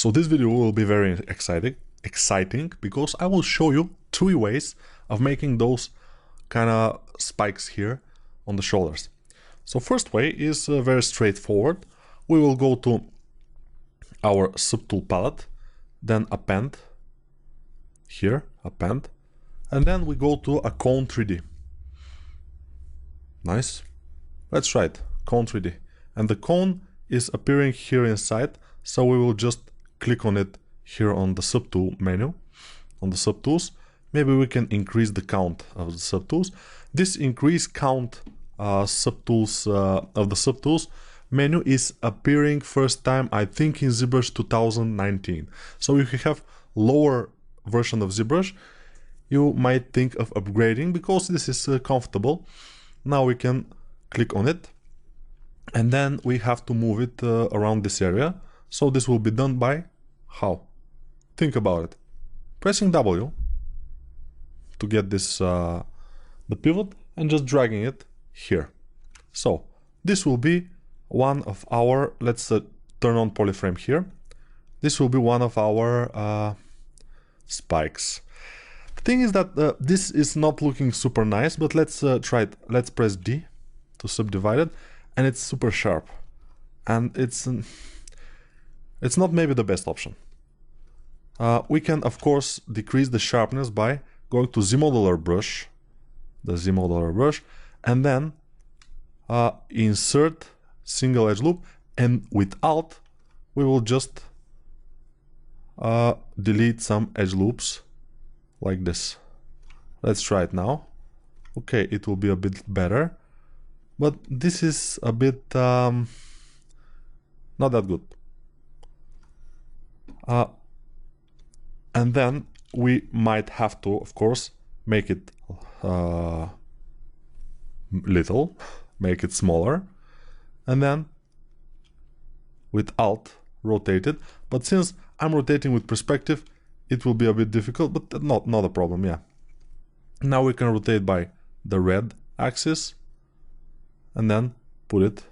So this video will be very exciting because I will show you 3 ways of making those kind of spikes here on the shoulders. So first way is very straightforward. We will go to our subtool palette, then append here, append, and then we go to a cone 3D. Nice. Let's try it, cone 3D. And the cone is appearing here inside, so we will just click on it here on the subtool menu, on the subtools. Maybe we can increase the count of the subtools. This increase count subtools of the subtools menu is appearing first time, I think, in ZBrush 2019. So if you have lower version of ZBrush, you might think of upgrading because this is comfortable. Now we can click on it, and then we have to move it around this area. So this will be done by how? Think about it. Pressing W to get this the pivot and just dragging it here. So this will be one of our, let's turn on polyframe here. This will be one of our spikes. The thing is that this is not looking super nice, but let's try it. Let's press D to subdivide it, and it's super sharp, and it's not maybe the best option. We can of course decrease the sharpness by going to Z-modeler brush, the Z-modeler brush, and then insert single edge loop, and with Alt we will just delete some edge loops like this. Let's try it now. Okay, it will be a bit better, but this is a bit not that good. And then we might have to, of course, make it little, make it smaller, and then with Alt rotate it. But since I'm rotating with perspective, it will be a bit difficult, but not a problem. Yeah. Now we can rotate by the red axis and then put it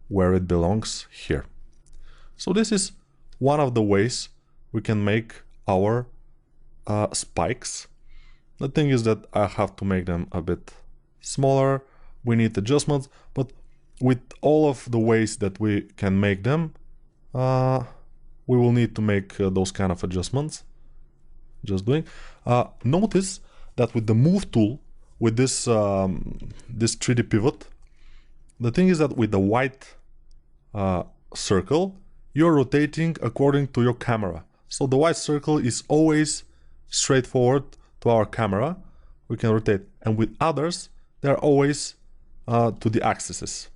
where it belongs here. So this is one of the ways we can make our spikes. The thing is that I have to make them a bit smaller. We need adjustments, but with all of the ways that we can make them, we will need to make those kind of adjustments. Just doing. Notice that with the move tool, with this this 3D pivot, the thing is that with the white circle, you're rotating according to your camera. So the white circle is always straightforward to our camera. We can rotate, and with others, they're always to the axes.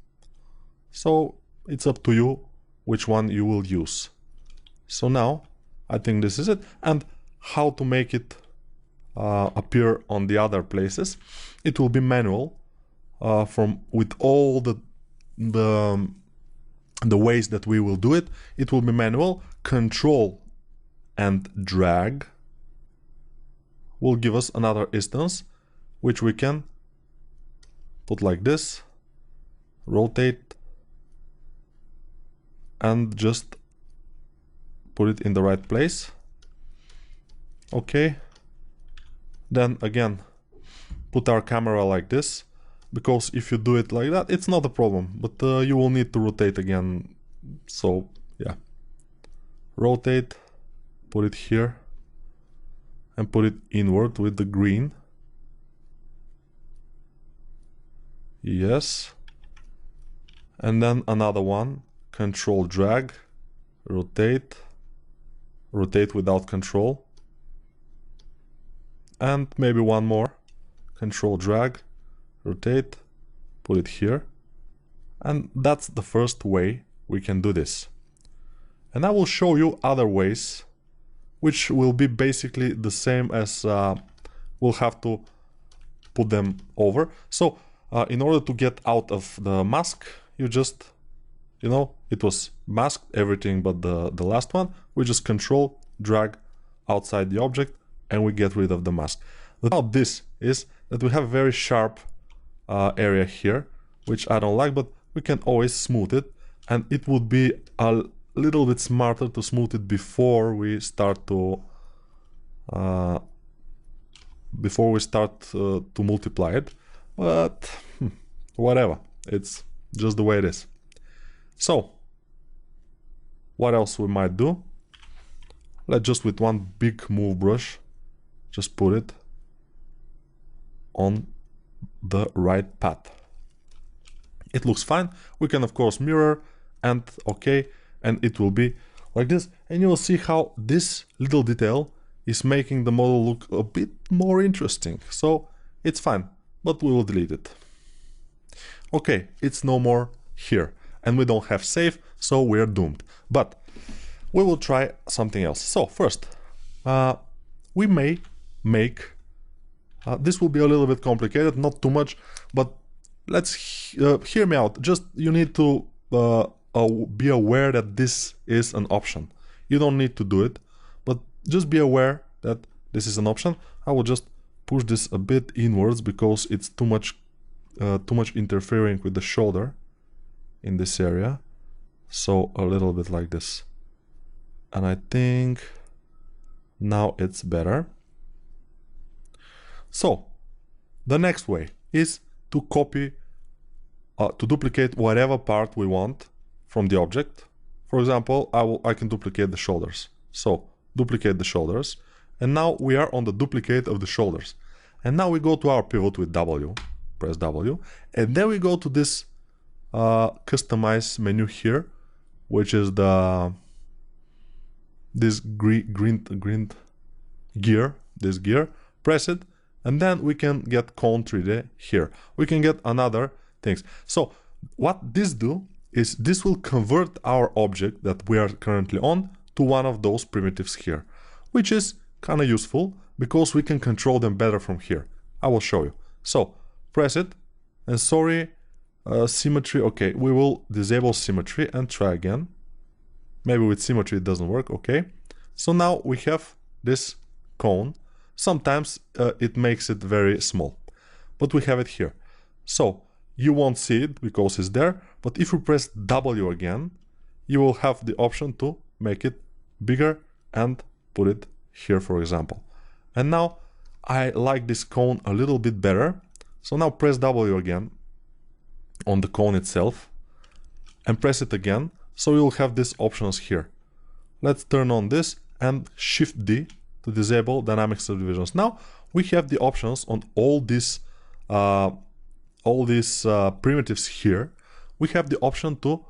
So it's up to you which one you will use. So now I think this is it. And how to make it appear on the other places? It will be manual with all the ways that we will do it. It will be manual. Control and drag will give us another instance, which we can put like this, rotate, and just put it in the right place. Okay, then again put our camera like this, because if you do it like that, it's not a problem, but you will need to rotate again. So yeah, rotate, put it here, and put it inward with the green. Yes, and then another one, control drag, rotate, rotate without control, and maybe one more, control drag, rotate, put it here. And that's the first way we can do this. And I will show you other ways, which will be basically the same as we'll have to put them over. So in order to get out of the mask, you just, you know, it was masked, everything but the last one. We just control drag outside the object and we get rid of the mask. Now this is that we have a very sharp area here, which I don't like, but we can always smooth it, and it would be a little bit smarter to smooth it before we start to multiply it, but whatever, it's just the way it is. So what else we might do? Let's just with one big move brush just put it on the right path. It looks fine. We can of course mirror and okay, and it will be like this, and you will see how this little detail is making the model look a bit more interesting. So it's fine, but we will delete it. Okay, it's no more here, and we don't have save, so we're doomed. But we will try something else. So first, we may make, this will be a little bit complicated, not too much, but let's hear me out. Just you need to be aware that this is an option. You don't need to do it, but just be aware that this is an option. I will just push this a bit inwards because it's too much interfering with the shoulder in this area. So a little bit like this. And I think now it's better. So the next way is to copy, to duplicate whatever part we want from the object. For example, I can duplicate the shoulders. So duplicate the shoulders, and now we are on the duplicate of the shoulders. And now we go to our pivot with W, press W, and then we go to this customize menu here, which is this green gear, this gear. Press it, and then we can get cone 3D here. We can get another things. So what this do is this will convert our object that we are currently on to one of those primitives here, which is kind of useful because we can control them better from here. I will show you. So press it, and sorry, symmetry. Okay, we will disable symmetry and try again. Maybe with symmetry it doesn't work. Okay, so now we have this cone. Sometimes it makes it very small, but we have it here. So you won't see it because it's there, but if you press W again, you will have the option to make it bigger and put it here, for example. And now I like this cone a little bit better. So now press W again on the cone itself and press it again. So you'll have these options here. Let's turn on this and Shift D to disable dynamic subdivisions. Now we have the options on all these primitives here. We have the option to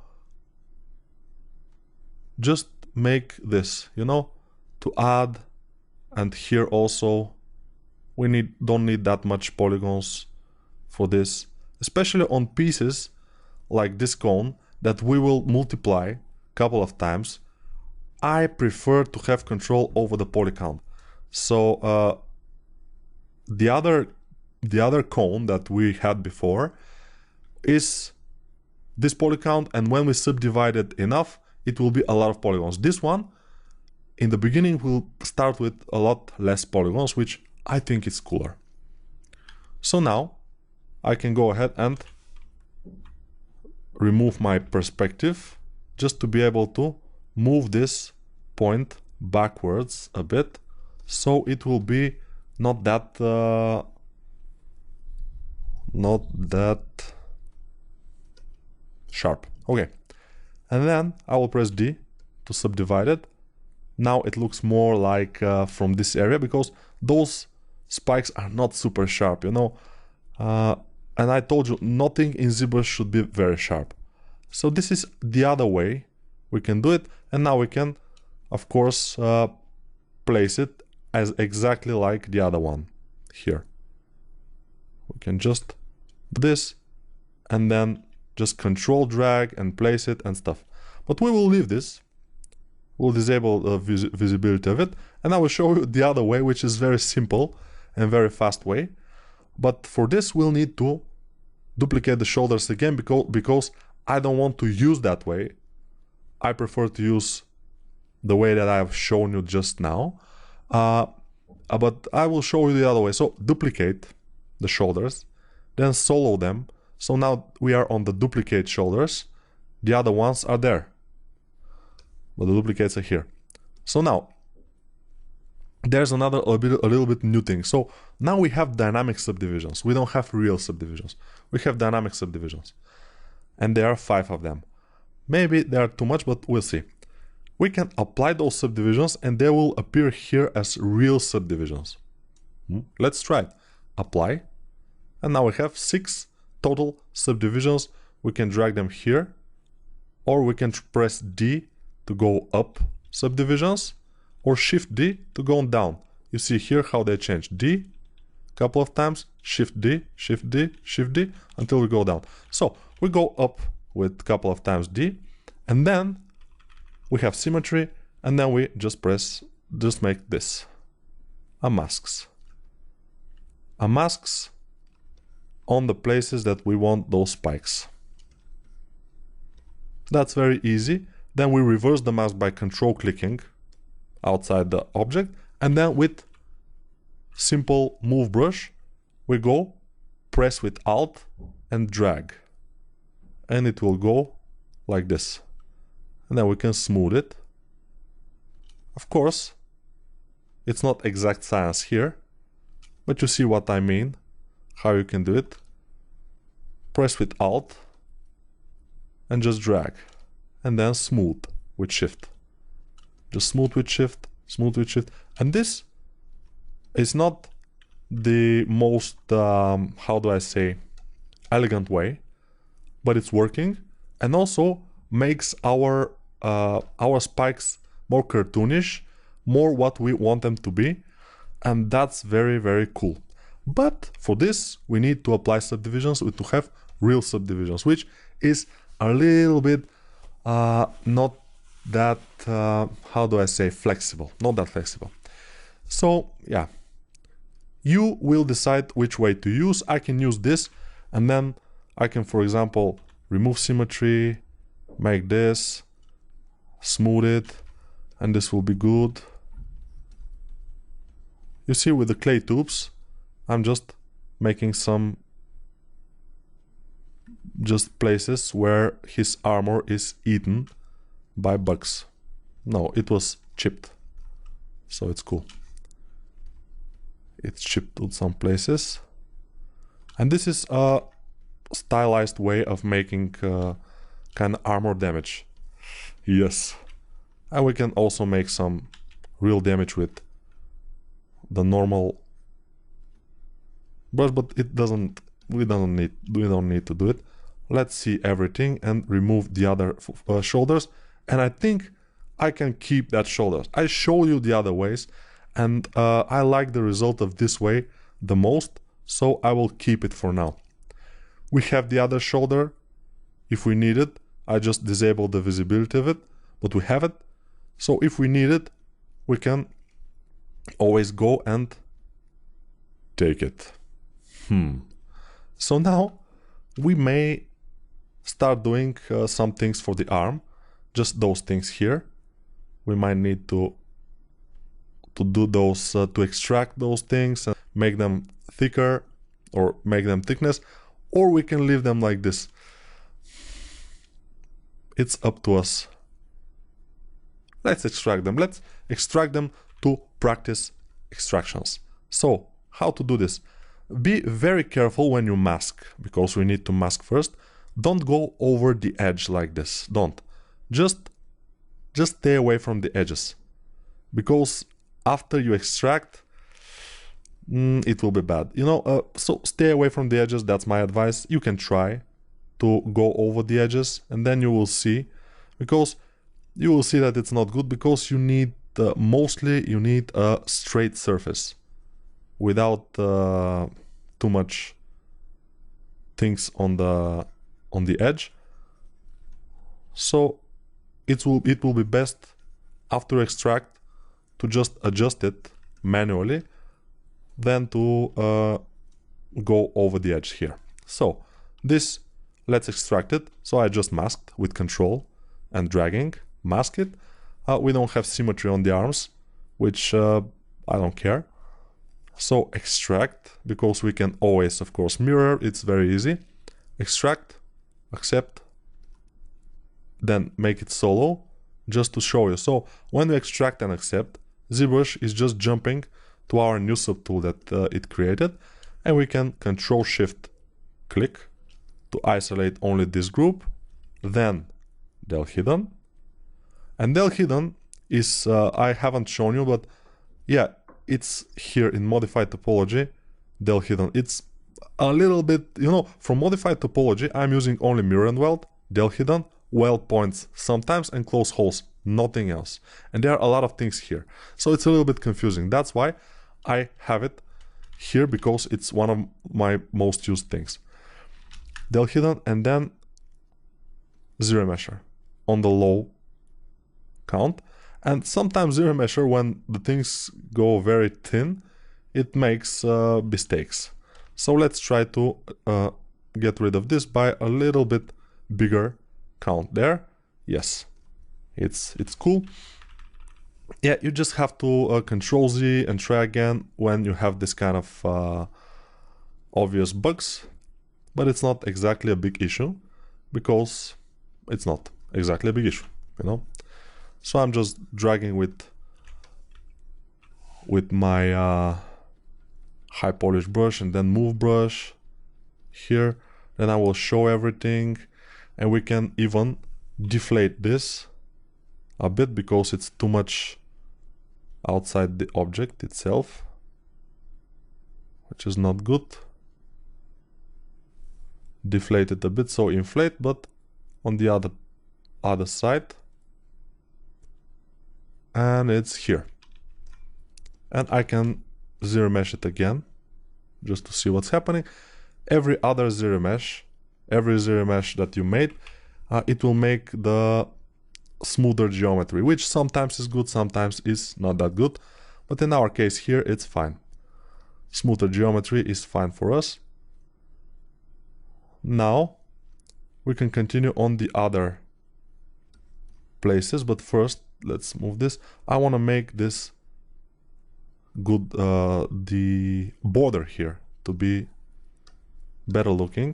just make this, you know, to add, and here also we don't need that much polygons for this, especially on pieces like this cone that we will multiply a couple of times. I prefer to have control over the poly count. So the other cone that we had before is this poly count, and when we subdivide it enough, it will be a lot of polygons. This one in the beginning will start with a lot less polygons, which I think is cooler. So now I can go ahead and remove my perspective just to be able to move this point backwards a bit, so it will be not that sharp. Okay, and then I will press D to subdivide it. Now it looks more like from this area, because those spikes are not super sharp, you know. And I told you nothing in ZBrush should be very sharp. So this is the other way we can do it, and now we can of course place it as exactly like the other one here. We can just do this and then just control drag and place it and stuff. But we will leave this. We'll disable the visibility of it, and I will show you the other way, which is very simple and very fast way. But for this we'll need to duplicate the shoulders again, because I don't want to use that way. I prefer to use the way that I've shown you just now. But I will show you the other way. So duplicate the shoulders, then solo them. So now we are on the duplicate shoulders. The other ones are there. but the duplicates are here. So now, there's a little bit new thing. So now we have dynamic subdivisions. We don't have real subdivisions. We have dynamic subdivisions. And there are 5 of them. Maybe they are too much, but we'll see. We can apply those subdivisions and they will appear here as real subdivisions. Let's try it. Apply. And now we have 6 total subdivisions. We can drag them here. Or we can press D to go up subdivisions. Or Shift D to go down. You see here how they change. D, couple of times, Shift D, Shift D, Shift D, until we go down. So we go up with a couple of times D, and then we have symmetry, and then we just make this. Unmasks. Unmasks on the places that we want those spikes. That's very easy. Then we reverse the mask by control clicking outside the object, and then with simple move brush we go press with Alt and drag, and it will go like this, and then we can smooth it. Of course it's not exact science here, but you see what I mean, how you can do it. Press with Alt and just drag, and then smooth with Shift. Just smooth with Shift, smooth with Shift. And this is not the most, how do I say, elegant way, but it's working, and also makes our spikes more cartoonish, more what we want them to be, and that's very, very cool. But for this, we need to apply subdivisions, to have real subdivisions, which is a little bit not that, how do I say, flexible, not that flexible. So yeah, you will decide which way to use. I can use this, and then I can, for example, remove symmetry, make this, smooth it, and this will be good. You see, with the clay tubes, I'm just making some places where his armor is eaten by bugs. No, it was chipped, so it's cool. It's chipped to some places, and this is a stylized way of making kind of armor damage. Yes, and we can also make some real damage with the normal brush, but it doesn't. We don't need to do it. Let's see everything and remove the other shoulders. And I think I can keep that shoulder. I show you the other ways, and I like the result of this way the most, so I will keep it for now. We have the other shoulder. If we need it, I just disable the visibility of it, but we have it. So if we need it, we can always go and take it. So now we may start doing some things for the arm. Just those things here. We might need to do those, to extract those things and make them thicker or make them thickness, or we can leave them like this. It's up to us. Let's extract them. Let's extract them to practice extractions. So how to do this? Be very careful when you mask, because we need to mask first. Don't go over the edge like this. Don't. Just stay away from the edges, because after you extract, it will be bad. You know, so stay away from the edges. That's my advice. You can try to go over the edges, and then you will see, because you will see that it's not good, because you need mostly you need a straight surface without too much things on the edge. So it will be best after extract to just adjust it manually than to go over the edge here. So this, let's extract it. So I just masked with control and dragging, mask it. We don't have symmetry on the arms, which I don't care. So extract, because we can always, of course, mirror. It's very easy. Extract, accept, then make it solo, just to show you. So when we extract and accept, ZBrush is just jumping to our new subtool that it created, and we can Control-Shift-Click to isolate only this group, then del hidden. And del hidden is, I haven't shown you, but yeah, it's here in modified topology, del hidden. It's a little bit, you know, from modified topology, I'm using only mirror and weld, del hidden, weld points sometimes, and close holes, nothing else. And there are a lot of things here. So it's a little bit confusing. That's why I have it here, because it's one of my most used things. Del hidden, and then zero mesher on the low count. And sometimes zero mesher, when the things go very thin, it makes mistakes. So let's try to get rid of this by a little bit bigger count there. Yes, it's cool. Yeah, you just have to Control Z and try again when you have this kind of obvious bugs. But it's not exactly a big issue, because it's not exactly a big issue, you know. So I'm just dragging with my high polish brush, and then move brush here. Then I will show everything, and we can even deflate this a bit because it's too much outside the object itself, which is not good. Deflate it a bit, so inflate, but on the other side, and it's here. And I can zero mesh it again just to see what's happening. Every zero mesh that you made, it will make the smoother geometry, which sometimes is good, sometimes is not that good, but in our case here it's fine. Smoother geometry is fine for us. Now we can continue on the other places, but first let's move this. I want to make this good, the border here to be better looking.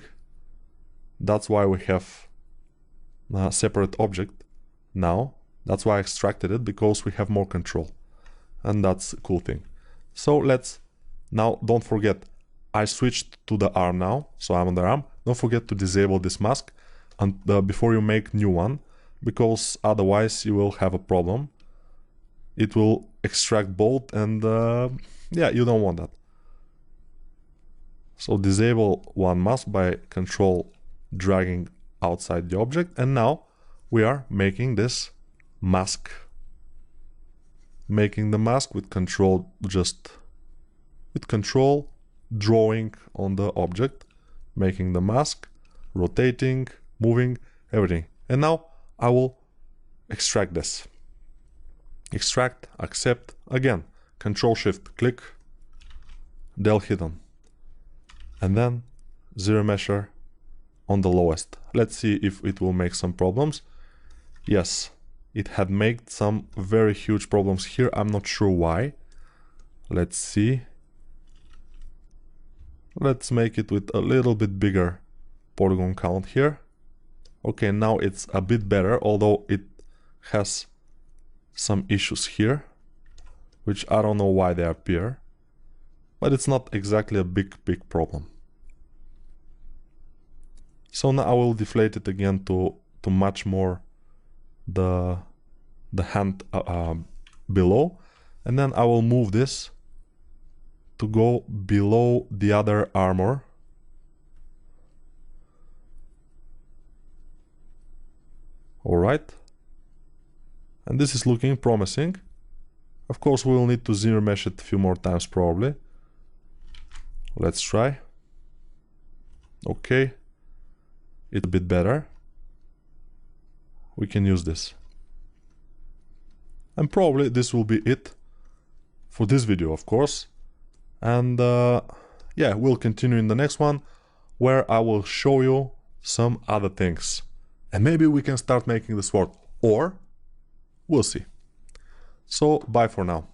That's why we have a separate object now. That's why I extracted it, because we have more control, and that's a cool thing. So let's now, don't forget, I switched to the arm now, so I'm on the arm. Don't forget to disable this mask and before you make new one, because otherwise you will have a problem. It will extract both, and yeah, you don't want that. So disable one mask by Control dragging outside the object, and now we are making this mask. Making the mask with Control, just with Control drawing on the object, making the mask, rotating, moving, everything. And now I will extract this. Extract, accept, again, Control-Shift-Click, del hidden, and then zero mesher on the lowest. Let's see if it will make some problems. Yes, it had made some very huge problems here. I'm not sure why. Let's see. Let's make it with a little bit bigger polygon count here. Okay, now it's a bit better, although it has some issues here, which I don't know why they appear, but it's not exactly a big problem. So now I will deflate it again to match more the hand below, and then I will move this to go below the other armor. All right, and this is looking promising. Of course, we will need to zero mesh it a few more times probably. Let's try. Okay, it's a bit better. We can use this. And probably this will be it for this video, of course. And yeah, we'll continue in the next one, where I will show you some other things. And maybe we can start making the sword, or we'll see. So bye for now.